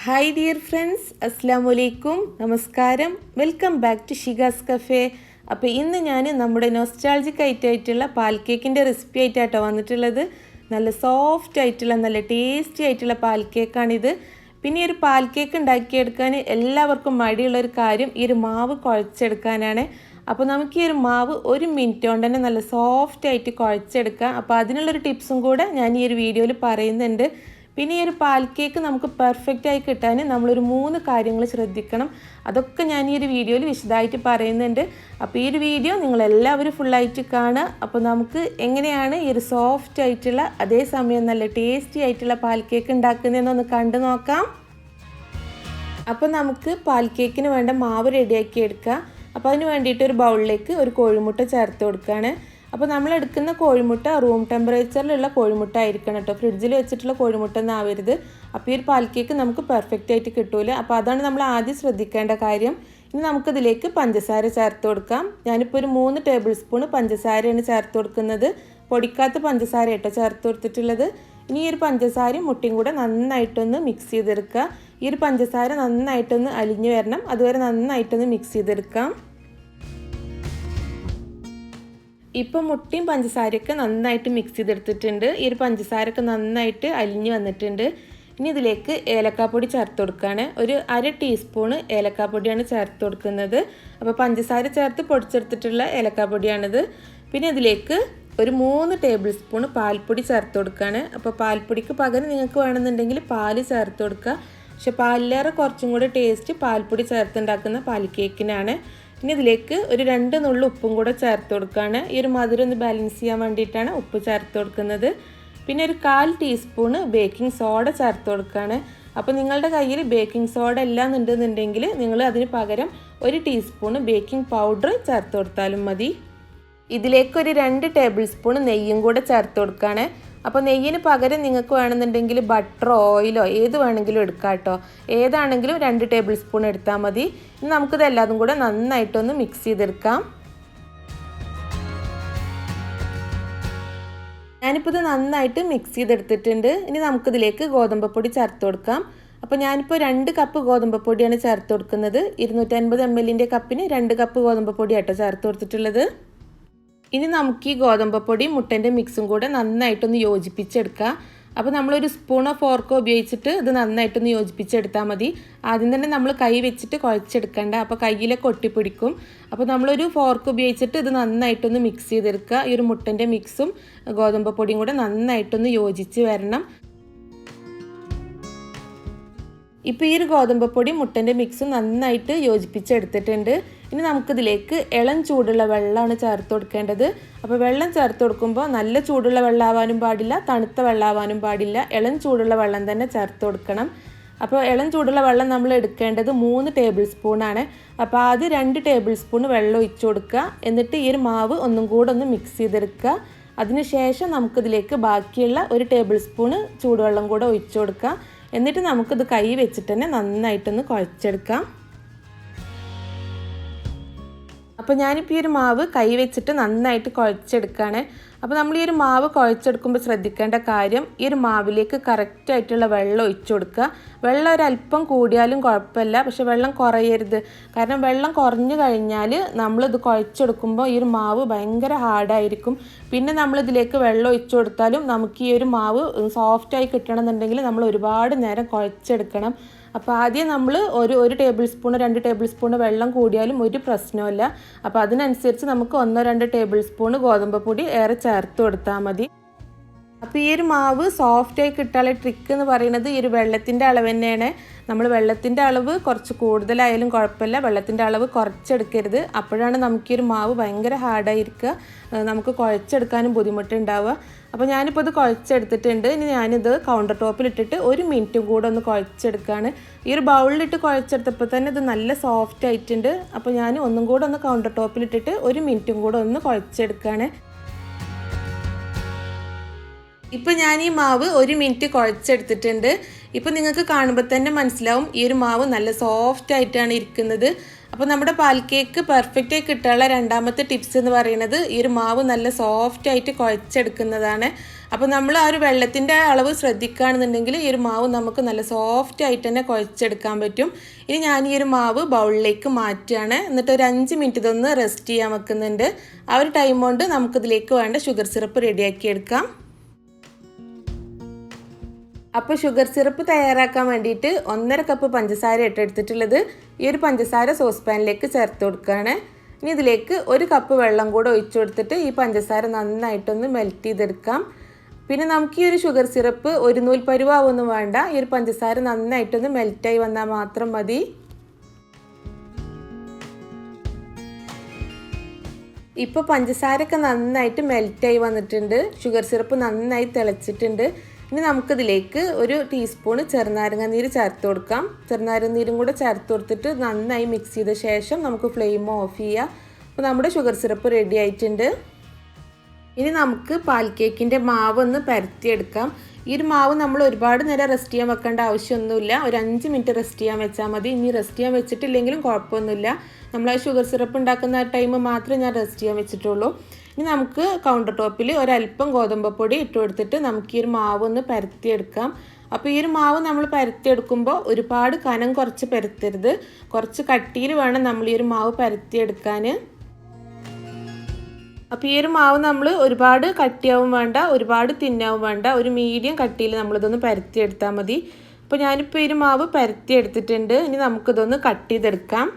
Hi dear friends, അസ്സലാമു അലൈക്കും, നമസ്കാരം. Welcome back to Shiga's cafe. അപ്പോൾ ഇന്ന് ഞാൻ നമ്മുടെ നൊസ്റ്റാൾജിക് ആയിട്ടുള്ള പാൽ കേക്കിൻ്റെ റെസിപ്പി ആയിട്ടാട്ടോ വന്നിട്ടുള്ളത്. നല്ല സോഫ്റ്റ് ആയിട്ടുള്ള നല്ല ടേസ്റ്റി ആയിട്ടുള്ള പാൽ കേക്കാണിത്. പിന്നെ ഈ ഒരു പാൽ കേക്ക് ഉണ്ടാക്കിയെടുക്കാൻ എല്ലാവർക്കും മടിയുള്ളൊരു കാര്യം ഈ ഒരു മാവ് കുഴച്ചെടുക്കാനാണ്. അപ്പോൾ നമുക്ക് ഈ ഒരു മാവ് 1 മിനിറ്റ് കൊണ്ട് തന്നെ നല്ല സോഫ്റ്റ് ആയിട്ട് കുഴച്ചെടുക്കാം. അപ്പോൾ അതിനുള്ളൊരു ടിപ്സും കൂടെ ഞാൻ ഈ ഒരു വീഡിയോയിൽ പറയുന്നുണ്ട്. പിന്നെ ഈ ഒരു പാൽ കേക്ക് നമുക്ക് പെർഫെക്റ്റായി കിട്ടാൻ നമ്മളൊരു 3 കാര്യങ്ങൾ ശ്രദ്ധിക്കണം. അതൊക്കെ ഞാൻ ഈ ഒരു വീഡിയോയിൽ വിശദമായിട്ട് പറയുന്നുണ്ട്. അപ്പോൾ ഈ ഒരു വീഡിയോ നിങ്ങളെല്ലാവരും ഫുള്ളായിട്ട് കാണുക. അപ്പോൾ നമുക്ക് എങ്ങനെയാണ് ഈ ഒരു സോഫ്റ്റ് ആയിട്ടുള്ള അതേസമയം നല്ല ടേസ്റ്റി ആയിട്ടുള്ള പാൽ കേക്ക് ഉണ്ടാക്കുന്നതെന്നൊന്ന് കണ്ടു നോക്കാം. അപ്പോൾ നമുക്ക് പാൽ കേക്കിന് വേണ്ട മാവ് റെഡിയാക്കി എടുക്കാം. അപ്പോൾ അതിന് വേണ്ടിയിട്ട് ഒരു ബൗളിലേക്ക് ഒരു കോഴിമുട്ട ചേർത്ത് കൊടുക്കുകയാണ്. അപ്പോൾ നമ്മൾ എടുക്കുന്ന കോഴിമുട്ട റൂം ടെമ്പറേച്ചറിലുള്ള കോഴിമുട്ട ആയിരിക്കണം കേട്ടോ. ഫ്രിഡ്ജിൽ വെച്ചിട്ടുള്ള കോഴിമുട്ട ഒന്നും ആവരുത്. അപ്പോൾ ഈ ഒരു പാൽ കേക്ക് നമുക്ക് പെർഫെക്റ്റ് ആയിട്ട് കിട്ടൂല. അപ്പോൾ അതാണ് നമ്മൾ ആദ്യം ശ്രദ്ധിക്കേണ്ട കാര്യം. ഇനി നമുക്കിതിലേക്ക് പഞ്ചസാര ചേർത്ത് കൊടുക്കാം. ഞാനിപ്പോൾ ഒരു 3 ടേബിൾ സ്പൂൺ പഞ്ചസാരയാണ് ചേർത്ത് കൊടുക്കുന്നത്. പൊടിക്കാത്ത പഞ്ചസാര കേട്ടോ ചേർത്ത് കൊടുത്തിട്ടുള്ളത്. ഇനി ഈ ഒരു പഞ്ചസാരയും മുട്ടയും കൂടെ നന്നായിട്ടൊന്ന് മിക്സ് ചെയ്തെടുക്കുക. ഈ ഒരു പഞ്ചസാര നന്നായിട്ടൊന്ന് അലിഞ്ഞു വരണം, അതുവരെ നന്നായിട്ടൊന്ന് മിക്സ് ചെയ്തെടുക്കാം. ഇപ്പോൾ മുട്ടയും പഞ്ചസാരയൊക്കെ നന്നായിട്ട് മിക്സ് ചെയ്തെടുത്തിട്ടുണ്ട്. ഈ ഒരു പഞ്ചസാരയൊക്കെ നന്നായിട്ട് അലിഞ്ഞ് വന്നിട്ടുണ്ട്. ഇനി ഇതിലേക്ക് ഏലക്കാപ്പൊടി ചേർത്ത് കൊടുക്കുകയാണ്. ഒരു 1/2 ടീസ്പൂണ് ഏലക്കാപ്പൊടിയാണ് ചേർത്ത് കൊടുക്കുന്നത്. അപ്പോൾ പഞ്ചസാര ചേർത്ത് പൊടിച്ചെടുത്തിട്ടുള്ള ഏലക്കാപ്പൊടിയാണിത്. പിന്നെ ഇതിലേക്ക് ഒരു 3 ടേബിൾ സ്പൂൺ പാൽപ്പൊടി ചേർത്ത് കൊടുക്കുകയാണ്. അപ്പോൾ പാൽപ്പൊടിക്ക് പകരം നിങ്ങൾക്ക് വേണമെന്നുണ്ടെങ്കിൽ പാൽ ചേർത്ത് കൊടുക്കുക. പക്ഷെ പാലിലേറെ കുറച്ചും കൂടെ ടേസ്റ്റ് പാൽപ്പൊടി ചേർത്തുണ്ടാക്കുന്ന പാൽ കേക്കിനാണ്. ഇനി ഇതിലേക്ക് ഒരു 2 നുള്ളു ഉപ്പും കൂടെ ചേർത്ത് കൊടുക്കുകയാണ്. ഈ ഒരു മധുരം ഒന്ന് ബാലൻസ് ചെയ്യാൻ വേണ്ടിയിട്ടാണ് ഉപ്പ് ചേർത്ത് കൊടുക്കുന്നത്. പിന്നെ ഒരു 1/4 ടീസ്പൂണ് ബേക്കിംഗ് സോഡ ചേർത്ത് കൊടുക്കുകയാണ്. അപ്പോൾ നിങ്ങളുടെ കയ്യിൽ ബേക്കിംഗ് സോഡ എന്നുണ്ടെങ്കിൽ നിങ്ങൾ അതിന് പകരം 1 ടീസ്പൂണ് ബേക്കിംഗ് പൗഡർ ചേർത്ത് കൊടുത്താലും മതി. ഇതിലേക്ക് ഒരു 2 ടേബിൾ സ്പൂൺ നെയ്യും കൂടെ ചേർത്ത് കൊടുക്കുകയാണ്. അപ്പോൾ നെയ്യിന് പകരം നിങ്ങൾക്ക് വേണമെന്നുണ്ടെങ്കിൽ ബട്ടറോ ഓയിലോ ഏത് വേണമെങ്കിലും എടുക്കാം കേട്ടോ. ഏതാണെങ്കിലും 2 ടേബിൾ സ്പൂൺ എടുത്താൽ മതി. ഇനി നമുക്കിതെല്ലാതും കൂടെ നന്നായിട്ടൊന്ന് മിക്സ് ചെയ്തെടുക്കാം. ഞാനിപ്പോൾ ഇത് നന്നായിട്ട് മിക്സ് ചെയ്തെടുത്തിട്ടുണ്ട്. ഇനി നമുക്കിതിലേക്ക് ഗോതമ്പ് പൊടി ചേർത്ത് കൊടുക്കാം. അപ്പോൾ ഞാനിപ്പോൾ 2 കപ്പ് ഗോതമ്പ് പൊടിയാണ് ചേർത്ത് കൊടുക്കുന്നത്. 250 ml കപ്പിന് 2 കപ്പ് ഗോതമ്പ് പൊടിയാട്ടോ ചേർത്ത് കൊടുത്തിട്ടുള്ളത്. ഇനി നമുക്ക് ഈ ഗോതമ്പ് പൊടി മുട്ടൻ്റെ മിക്സും കൂടെ നന്നായിട്ടൊന്ന് യോജിപ്പിച്ചെടുക്കാം. അപ്പോൾ നമ്മളൊരു സ്പൂണോ ഫോർക്കോ ഉപയോഗിച്ചിട്ട് ഇത് നന്നായിട്ടൊന്ന് യോജിപ്പിച്ചെടുത്താൽ മതി. ആദ്യം തന്നെ നമ്മൾ കൈ വെച്ചിട്ട് കുഴച്ചെടുക്കേണ്ട, അപ്പോൾ കയ്യിലൊക്കെ ഒട്ടിപ്പിടിക്കും. അപ്പോൾ നമ്മളൊരു ഫോർക്ക് ഉപയോഗിച്ചിട്ട് ഇത് നന്നായിട്ടൊന്ന് മിക്സ് ചെയ്തെടുക്കുക. ഈ ഒരു മുട്ടൻ്റെ മിക്സും ഗോതമ്പ് പൊടിയും കൂടെ നന്നായിട്ടൊന്ന് യോജിച്ച് വരണം. ഇപ്പോൾ ഈ ഒരു ഗോതമ്പ് പൊടി മുട്ടൻ്റെ മിക്സും നന്നായിട്ട് യോജിപ്പിച്ചെടുത്തിട്ടുണ്ട്. ഇനി നമുക്കിതിലേക്ക് ഇളം ചൂടുള്ള വെള്ളമാണ് ചേർത്ത് കൊടുക്കേണ്ടത്. അപ്പോൾ വെള്ളം ചേർത്ത് കൊടുക്കുമ്പോൾ നല്ല ചൂടുള്ള വെള്ളമാവാനും പാടില്ല, തണുത്ത വെള്ളമാവാനും പാടില്ല. ഇളം ചൂടുള്ള വെള്ളം തന്നെ ചേർത്ത് കൊടുക്കണം. അപ്പോൾ ഇളം ചൂടുള്ള വെള്ളം നമ്മൾ എടുക്കേണ്ടത് 3 ടേബിൾ സ്പൂണാണ്. അപ്പോൾ ആദ്യം 2 ടേബിൾ സ്പൂൺ വെള്ളം ഒഴിച്ചു കൊടുക്കുക. എന്നിട്ട് ഈ ഒരു മാവ് ഒന്നും കൂടെ ഒന്ന് മിക്സ് ചെയ്തെടുക്കുക. അതിനുശേഷം നമുക്കിതിലേക്ക് ബാക്കിയുള്ള 1 ടേബിൾ സ്പൂണ് ചൂടുവെള്ളം കൂടെ ഒഴിച്ചു കൊടുക്കുക. എന്നിട്ട് നമുക്കിത് കൈ വെച്ചിട്ട് തന്നെ നന്നായിട്ടൊന്ന് കുഴച്ചെടുക്കാം. അപ്പോൾ ഞാനിപ്പോൾ ഈ ഒരു മാവ് കൈ വെച്ചിട്ട് നന്നായിട്ട് കുഴച്ചെടുക്കുകയാണ്. അപ്പോൾ നമ്മൾ ഈ ഒരു മാവ് കുഴച്ചെടുക്കുമ്പോൾ ശ്രദ്ധിക്കേണ്ട കാര്യം ഈ ഒരു മാവിലേക്ക് കറക്റ്റായിട്ടുള്ള വെള്ളം ഒഴിച്ചു കൊടുക്കുക. വെള്ളം ഒരല്പം കൂടിയാലും കുഴപ്പമില്ല, പക്ഷെ വെള്ളം കുറയരുത്. കാരണം വെള്ളം കുറഞ്ഞു കഴിഞ്ഞാൽ നമ്മളിത് കുഴച്ചെടുക്കുമ്പോൾ ഈ ഒരു മാവ് ഭയങ്കര ഹാർഡായിരിക്കും. പിന്നെ നമ്മളിതിലേക്ക് വെള്ളം ഒഴിച്ചു കൊടുത്താലും നമുക്ക് ഈ ഒരു മാവ് സോഫ്റ്റായി കിട്ടണമെന്നുണ്ടെങ്കിൽ നമ്മൾ ഒരുപാട് നേരം കുഴച്ചെടുക്കണം. അപ്പോൾ ആദ്യം നമ്മൾ ഒരു ടേബിൾ സ്പൂൺ 2 ടേബിൾ സ്പൂൺ വെള്ളം കൂടിയാലും ഒരു പ്രശ്നമില്ല. അപ്പോൾ അതിനനുസരിച്ച് നമുക്ക് 1-2 ടേബിൾ സ്പൂൺ ഗോതമ്പ് പൊടി ഏറെ ചേർത്ത് കൊടുത്താൽ മതി. അപ്പോൾ ഈ ഒരു മാവ് സോഫ്റ്റായി കിട്ടാനുള്ള ട്രിക്ക് എന്ന് പറയുന്നത് ഈ ഒരു വെള്ളത്തിൻ്റെ അളവ് തന്നെയാണ്. നമ്മൾ വെള്ളത്തിൻ്റെ അളവ് കുറച്ച് കൂടുതലായാലും കുഴപ്പമില്ല, വെള്ളത്തിൻ്റെ അളവ് കുറച്ചെടുക്കരുത്. അപ്പോഴാണ് നമുക്ക് ഈ ഒരു മാവ് ഭയങ്കര ഹാർഡായിരിക്കുക, നമുക്ക് കുഴച്ചെടുക്കാനും ബുദ്ധിമുട്ടുണ്ടാവുക. അപ്പോൾ ഞാനിപ്പോൾ ഇത് കുഴച്ചെടുത്തിട്ടുണ്ട്. ഇനി ഞാനിത് കൗണ്ടർ ടോപ്പിലിട്ടിട്ട് 1 മിനിറ്റും കൂടെ ഒന്ന് കുഴച്ചെടുക്കുകയാണ്. ഈ ഒരു ബൗളിലിട്ട് കുഴച്ചെടുത്തപ്പോൾ തന്നെ ഇത് നല്ല സോഫ്റ്റ് ആയിട്ടുണ്ട്. അപ്പോൾ ഞാൻ ഒന്നും കൂടെ ഒന്ന് കൗണ്ടർ ടോപ്പിലിട്ടിട്ട് 1 മിനിറ്റും കൂടെ ഒന്ന് കുഴച്ചെടുക്കുകയാണ്. ഇപ്പോൾ ഞാൻ ഈ മാവ് 1 മിനിറ്റ് കുഴച്ചെടുത്തിട്ടുണ്ട്. ഇപ്പോൾ നിങ്ങൾക്ക് കാണുമ്പോൾ തന്നെ മനസ്സിലാവും ഈ ഒരു മാവ് നല്ല സോഫ്റ്റ് ആയിട്ടാണ് ഇരിക്കുന്നത്. അപ്പോൾ നമ്മുടെ പാൽ കേക്ക് പെർഫെക്റ്റായി കിട്ടാനുള്ള രണ്ടാമത്തെ ടിപ്സ് എന്ന് പറയുന്നത് ഈ ഒരു മാവ് നല്ല സോഫ്റ്റ് ആയിട്ട് കുഴച്ചെടുക്കുന്നതാണ്. അപ്പോൾ നമ്മൾ ആ ഒരു വെള്ളത്തിൻ്റെ അളവ് ശ്രദ്ധിക്കുകയാണെന്നുണ്ടെങ്കിൽ ഈ ഒരു മാവ് നമുക്ക് നല്ല സോഫ്റ്റ് ആയിട്ട് തന്നെ കുഴച്ചെടുക്കാൻ പറ്റും. ഇനി ഞാൻ ഈ ഒരു മാവ് ബൗളിലേക്ക് മാറ്റുകയാണ്. എന്നിട്ട് ഒരു 5 മിനിറ്റ് ഇതൊന്ന് റെസ്റ്റ് ചെയ്യാൻ വെക്കുന്നുണ്ട്. ആ ഒരു ടൈം കൊണ്ട് നമുക്കിതിലേക്ക് വേണ്ട ഷുഗർ സിറപ്പ് റെഡിയാക്കി എടുക്കാം. അപ്പോൾ ഷുഗർ സിറപ്പ് തയ്യാറാക്കാൻ വേണ്ടിയിട്ട് 1.5 കപ്പ് പഞ്ചസാര എടുത്തിട്ടുള്ളത്. ഈ ഒരു പഞ്ചസാര സോസ് പാനിലേക്ക് ചേർത്ത് കൊടുക്കുകയാണ്. ഇനി ഇതിലേക്ക് 1 കപ്പ് വെള്ളം കൂടെ ഒഴിച്ചു കൊടുത്തിട്ട് ഈ പഞ്ചസാര നന്നായിട്ടൊന്ന് മെൽറ്റ് ചെയ്തെടുക്കാം. പിന്നെ നമുക്ക് ഈ ഒരു ഷുഗർ സിറപ്പ് ഒരു നൂൽ പരുവാവൊന്നും വേണ്ട. ഈ ഒരു പഞ്ചസാര നന്നായിട്ടൊന്ന് മെൽറ്റായി വന്നാൽ മാത്രം മതി. ഇപ്പോൾ പഞ്ചസാരയൊക്കെ നന്നായിട്ട് മെൽറ്റായി വന്നിട്ടുണ്ട്. ഷുഗർ സിറപ്പ് നന്നായി തിളച്ചിട്ടുണ്ട്. ഇനി നമുക്കിതിലേക്ക് 1 ടീസ്പൂൺ ചെറുനാരങ്ങ നീര് ചേർത്ത് കൊടുക്കാം. ചെറുനാരങ്ങ നീരും കൂടെ ചേർത്ത് കൊടുത്തിട്ട് നന്നായി മിക്സ് ചെയ്ത ശേഷം നമുക്ക് ഫ്ലെയിം ഓഫ് ചെയ്യാം. അപ്പോൾ നമ്മുടെ ഷുഗർ സിറപ്പ് റെഡി ആയിട്ടുണ്ട്. ഇനി നമുക്ക് പാൽ കേക്കിൻ്റെ മാവ് ഒന്ന് പരത്തിയെടുക്കാം. ഈ ഒരു മാവ് നമ്മൾ ഒരുപാട് നേരം റെസ്റ്റ് ചെയ്യാൻ വെക്കേണ്ട ആവശ്യമൊന്നുമില്ല. ഒരു 5 മിനിറ്റ് റെസ്റ്റ് ചെയ്യാൻ വെച്ചാൽ മതി. ഇനി റെസ്റ്റ് ചെയ്യാൻ വെച്ചിട്ടില്ലെങ്കിലും കുഴപ്പമൊന്നുമില്ല. നമ്മൾ ആ ഷുഗർ സിറപ്പ് ഉണ്ടാക്കുന്ന ടൈം മാത്രമേ ഞാൻ റെസ്റ്റ് ചെയ്യാൻ വെച്ചിട്ടുള്ളൂ. ഇനി നമുക്ക് കൗണ്ടർ ടോപ്പിൽ ഒരല്പം ഗോതമ്പപ്പൊടി ഇട്ട് കൊടുത്തിട്ട് നമുക്ക് ഈ ഒരു മാവ് ഒന്ന് പരത്തിയെടുക്കാം. അപ്പോൾ ഈ ഒരു മാവ് നമ്മൾ പരത്തിയെടുക്കുമ്പോൾ ഒരുപാട് കനം കുറച്ച് പരത്തരുത്. കുറച്ച് കട്ടിയിൽ വേണം നമ്മൾ ഈ ഒരു മാവ് പരത്തിയെടുക്കാൻ. അപ്പോൾ ഈ ഒരു മാവ് നമ്മൾ ഒരുപാട് കട്ടിയാവും വേണ്ട, ഒരുപാട് തിന്നാവും വേണ്ട, ഒരു മീഡിയം കട്ടിയിൽ നമ്മളിതൊന്ന് പരത്തിയെടുത്താൽ മതി. അപ്പോൾ ഞാനിപ്പോൾ ഈ ഒരു മാവ് പരത്തിയെടുത്തിട്ടുണ്ട്. ഇനി നമുക്കിതൊന്ന് കട്ട് ചെയ്തെടുക്കാം.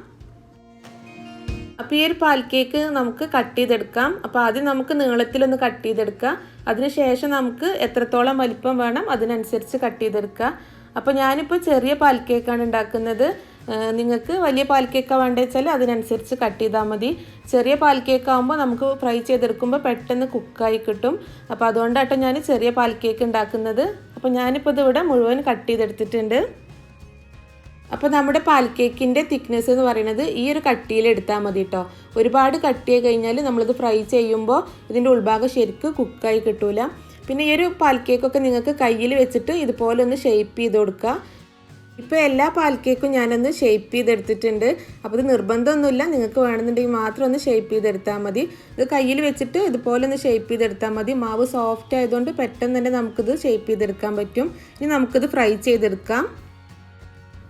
അപ്പോൾ ഈ ഒരു പാൽ കേക്ക് നമുക്ക് കട്ട് ചെയ്തെടുക്കാം. അപ്പോൾ ആദ്യം നമുക്ക് നീളത്തിലൊന്ന് കട്ട് ചെയ്തെടുക്കാം. അതിനുശേഷം നമുക്ക് എത്രത്തോളം വലിപ്പം വേണം അതിനനുസരിച്ച് കട്ട് ചെയ്തെടുക്കുക. അപ്പോൾ ഞാനിപ്പോൾ ചെറിയ പാൽ കേക്കാണ് ഉണ്ടാക്കുന്നത്. നിങ്ങൾക്ക് വലിയ പാൽ കേക്കാണ് വേണ്ടത് വെച്ചാൽ അതിനനുസരിച്ച് കട്ട് ചെയ്താൽ മതി. ചെറിയ പാൽ കേക്ക് ആകുമ്പോൾ നമുക്ക് ഫ്രൈ ചെയ്തെടുക്കുമ്പോൾ പെട്ടെന്ന് കുക്കായി കിട്ടും. അപ്പോൾ അതുകൊണ്ടാട്ടോ ഞാൻ ചെറിയ പാൽ കേക്ക് ഉണ്ടാക്കുന്നത്. അപ്പോൾ ഞാനിപ്പോൾ ഇതിവിടെ മുഴുവൻ കട്ട് ചെയ്തെടുത്തിട്ടുണ്ട്. അപ്പോൾ നമ്മുടെ പാൽ കേക്കിൻ്റെ തിക്നെസ് എന്ന് പറയുന്നത് ഈ ഒരു കട്ടിയിൽ എടുത്താൽ മതി കേട്ടോ. ഒരുപാട് കട്ടിയായി കഴിഞ്ഞാൽ നമ്മളിത് ഫ്രൈ ചെയ്യുമ്പോൾ ഇതിൻ്റെ ഉൾഭാഗം ശരിക്കും കുക്കായി കിട്ടൂല. പിന്നെ ഈ ഒരു പാൽ കേക്കൊക്കെ നിങ്ങൾക്ക് കയ്യിൽ വെച്ചിട്ട് ഇതുപോലെ ഒന്ന് ഷേപ്പ് ചെയ്ത് കൊടുക്കുക. ഇപ്പോൾ എല്ലാ പാൽ കേക്കും ഞാനൊന്ന് ഷേപ്പ് ചെയ്തെടുത്തിട്ടുണ്ട്. അപ്പോൾ ഇത് നിർബന്ധമൊന്നുമില്ല, നിങ്ങൾക്ക് വേണമെന്നുണ്ടെങ്കിൽ മാത്രം ഒന്ന് ഷേപ്പ് ചെയ്തെടുത്താൽ മതി. ഇത് കയ്യിൽ വെച്ചിട്ട് ഇതുപോലെ ഒന്ന് ഷേപ്പ് ചെയ്തെടുത്താൽ മതി. മാവ് സോഫ്റ്റ് ആയതുകൊണ്ട് പെട്ടെന്ന് തന്നെ നമുക്കിത് ഷേപ്പ് ചെയ്തെടുക്കാൻ പറ്റും. ഇനി നമുക്കിത് ഫ്രൈ ചെയ്തെടുക്കാം.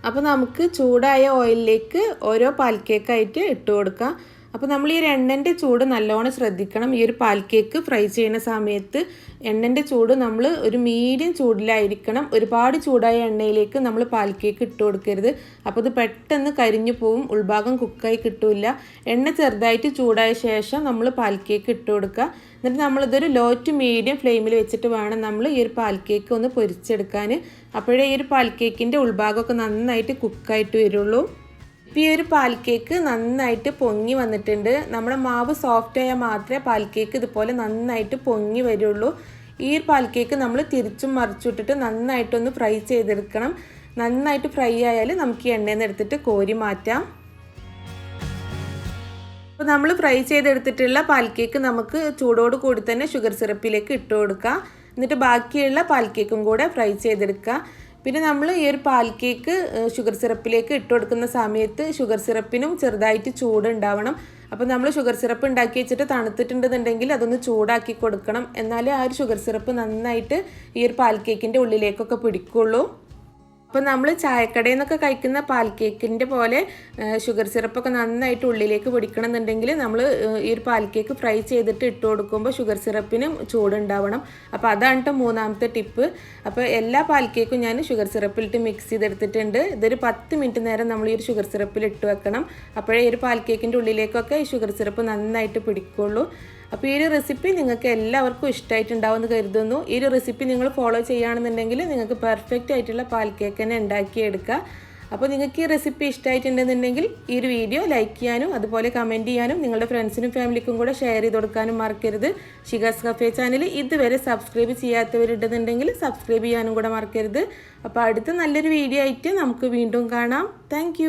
അപ്പോൾ നമുക്ക് ചൂടായ ഓയിലിലേക്ക് ഓരോ പാൽ കേക്കായിട്ട് ഇട്ട് കൊടുക്കാം. അപ്പോൾ നമ്മൾ ഈ എണ്ണൻ്റെ ചൂട് നല്ലോണം ശ്രദ്ധിക്കണം. ഈ ഒരു പാൽ കേക്ക് ഫ്രൈ ചെയ്യുന്ന സമയത്ത് എണ്ണൻ്റെ ചൂട് നമ്മൾ ഒരു മീഡിയം ചൂടിലായിരിക്കണം. ഒരുപാട് ചൂടായ എണ്ണയിലേക്ക് നമ്മൾ പാൽ കേക്ക് ഇട്ട് കൊടുക്കരുത്. അപ്പോൾ ഇത് പെട്ടെന്ന് കരിഞ്ഞു പോവും, ഉൾഭാഗം കുക്കായി കിട്ടില്ല. എണ്ണ ചെറുതായിട്ട് ചൂടായ ശേഷം നമ്മൾ പാൽ കേക്ക് ഇട്ട് കൊടുക്കുക. എന്നിട്ട് നമ്മളിതൊരു ലോ ടു മീഡിയം ഫ്ലെയിമിൽ വെച്ചിട്ട് വേണം നമ്മൾ ഈ ഒരു പാൽ കേക്ക് ഒന്ന് പൊരിച്ചെടുക്കാൻ. അപ്പോഴേ ഈ ഒരു പാൽ കേക്കിൻ്റെ ഉൾഭാഗമൊക്കെ നന്നായിട്ട് കുക്കായിട്ട് വരുള്ളൂ. ഇപ്പോൾ ഈ ഒരു പാൽ കേക്ക് നന്നായിട്ട് പൊങ്ങി വന്നിട്ടുണ്ട്. നമ്മുടെ മാവ് സോഫ്റ്റ് ആയാൽ മാത്രമേ പാൽ കേക്ക് ഇതുപോലെ നന്നായിട്ട് പൊങ്ങി വരുള്ളൂ. ഈ ഒരു പാൽ കേക്ക് നമ്മൾ തിരിച്ചും മറിച്ചിട്ടിട്ട് നന്നായിട്ടൊന്ന് ഫ്രൈ ചെയ്തെടുക്കണം. നന്നായിട്ട് ഫ്രൈ ആയാൽ നമുക്ക് ഈ എണ്ണയിൽ നിന്ന് എടുത്തിട്ട് കോരി മാറ്റാം. അപ്പോൾ നമ്മൾ ഫ്രൈ ചെയ്തെടുത്തിട്ടുള്ള പാൽ കേക്ക് നമുക്ക് ചൂടോട് കൂടി തന്നെ ഷുഗർ സിറപ്പിലേക്ക് ഇട്ട് കൊടുക്കാം. എന്നിട്ട് ബാക്കിയുള്ള പാൽ കേക്കും കൂടെ ഫ്രൈ ചെയ്തെടുക്കുക. പിന്നെ നമ്മൾ ഈ ഒരു പാൽ കേക്ക് ഷുഗർ സിറപ്പിലേക്ക് ഇട്ട് കൊടുക്കുന്ന സമയത്ത് ഷുഗർ സിറപ്പിനും ചെറുതായിട്ട് ചൂടുണ്ടാവണം. അപ്പോൾ നമ്മൾ ഷുഗർ സിറപ്പ് ഉണ്ടാക്കി വെച്ചിട്ട് തണുത്തിട്ടുണ്ടെന്നുണ്ടെങ്കിൽ അതൊന്ന് ചൂടാക്കി കൊടുക്കണം. എന്നാലേ ആ ഒരു ഷുഗർ സിറപ്പ് നന്നായിട്ട് ഈ ഒരു പാൽ കേക്കിൻ്റെ ഉള്ളിലേക്കൊക്കെ പിടിക്കുള്ളൂ. അപ്പോൾ നമ്മൾ ചായക്കടയിൽ നിന്നൊക്കെ കഴിക്കുന്ന പാൽ കേക്കിൻ്റെ പോലെ ഷുഗർ സിറപ്പൊക്കെ നന്നായിട്ട് ഉള്ളിലേക്ക് പിടിക്കണം എന്നുണ്ടെങ്കിൽ നമ്മൾ ഈ ഒരു പാൽ കേക്ക് ഫ്രൈ ചെയ്തിട്ട് ഇട്ട് കൊടുക്കുമ്പോൾ ഷുഗർ സിറപ്പിനും ചൂടുണ്ടാവണം. അപ്പോൾ അതാണ് കേട്ടോ 3ാമത്തെ ടിപ്പ്. അപ്പോൾ എല്ലാ പാൽ കേക്കും ഞാൻ ഷുഗർ സിറപ്പിലിട്ട് മിക്സ് ചെയ്തെടുത്തിട്ടുണ്ട്. ഇതൊരു 10 മിനിറ്റ് നേരം നമ്മൾ ഈ ഒരു ഷുഗർ സിറപ്പിൽ ഇട്ട് വെക്കണം. അപ്പോഴേ ഈ ഒരു പാൽ കേക്കിൻ്റെ ഉള്ളിലേക്കൊക്കെ ഈ ഷുഗർ സിറപ്പ് നന്നായിട്ട് പിടിക്കുള്ളൂ. അപ്പോൾ ഈ ഒരു റെസിപ്പി നിങ്ങൾക്ക് എല്ലാവർക്കും ഇഷ്ടമായിട്ടുണ്ടാവുമെന്ന് കരുതുന്നു. ഈ ഒരു റെസിപ്പി നിങ്ങൾ ഫോളോ ചെയ്യുകയാണെന്നുണ്ടെങ്കിൽ നിങ്ങൾക്ക് പെർഫെക്റ്റ് ആയിട്ടുള്ള പാൽ കേക്ക് തന്നെ ഉണ്ടാക്കിയെടുക്കുക. അപ്പോൾ നിങ്ങൾക്ക് ഈ റെസിപ്പി ഇഷ്ടമായിട്ടുണ്ടെന്നുണ്ടെങ്കിൽ ഈ ഒരു വീഡിയോ ലൈക്ക് ചെയ്യാനും അതുപോലെ കമൻറ്റ് ചെയ്യാനും നിങ്ങളുടെ ഫ്രണ്ട്സിനും ഫാമിലിക്കും കൂടെ ഷെയർ ചെയ്ത് കൊടുക്കാനും മറക്കരുത്. ഷിഗാസ് കഫേ ചാനൽ ഇതുവരെ സബ്സ്ക്രൈബ് ചെയ്യാത്തവരുണ്ടെന്നുണ്ടെങ്കിൽ സബ്സ്ക്രൈബ് ചെയ്യാനും കൂടെ മറക്കരുത്. അപ്പോൾ അടുത്ത നല്ലൊരു വീഡിയോ ആയിട്ട് നമുക്ക് വീണ്ടും കാണാം. താങ്ക്